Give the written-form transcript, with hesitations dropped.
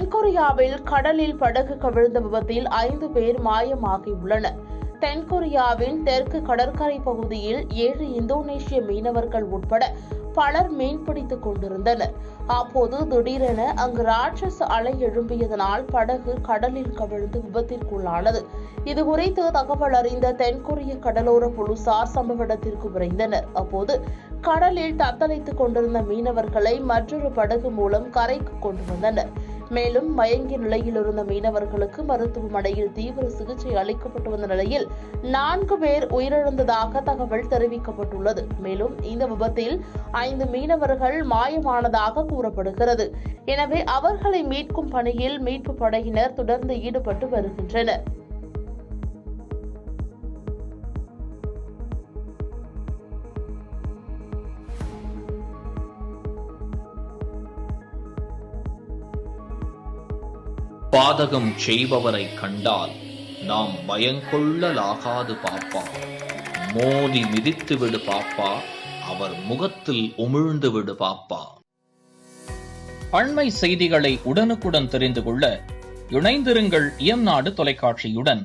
தென்கொரியாவில் கடலில் படகு கவிழ்ந்த விபத்தில் 5 பேர் மாயமாகியுள்ளனர். தென்கொரியாவின் தெற்கு கடற்கரை பகுதியில் 7 இந்தோனேஷிய மீனவர்கள் உட்பட பலர் மீன்பிடித்துக் கொண்டிருந்தனர். அப்போது திடீரென அங்கு ராட்சச அலை எழும்பியதனால் படகு கடலில் கவிழ்ந்து விபத்திற்குள்ளானது. இதுகுறித்து தகவல் அறிந்த தென்கொரிய கடலோர போலீசார் சம்பவ இடத்திற்கு விரைந்தனர். அப்போது கடலில் தத்தளித்துக் கொண்டிருந்த மீனவர்களை மற்றொரு படகு மூலம் கரைக்கு கொண்டு வந்தனர். மேலும் மயங்கிய நிலையில் இருந்த மீனவர்களுக்கு மருத்துவமனையில் தீவிர சிகிச்சை அளிக்கப்பட்டு வந்த நிலையில் 4 பேர் உயிரிழந்ததாக தகவல் தெரிவிக்கப்பட்டுள்ளது. மேலும் இந்த விபத்தில் 5 மீனவர்கள் மாயமானதாக கூறப்படுகிறது. எனவே அவர்களை மீட்கும் பணியில் மீட்பு படையினர் தொடர்ந்து ஈடுபட்டு வருகின்றனர். பாதகம் செய்பவரை கண்டால் நாம் பயங்கொள்ளலாகாது பாப்பா. மோதி மிதித்து விடு பாப்பா, அவர் முகத்தில் உமிழ்ந்து விடு பாப்பா. அண்மை செய்திகளை உடனுக்குடன் தெரிந்து கொள்ள இணைந்திருங்கள் இயம்நாடு தொலைக்காட்சியுடன்.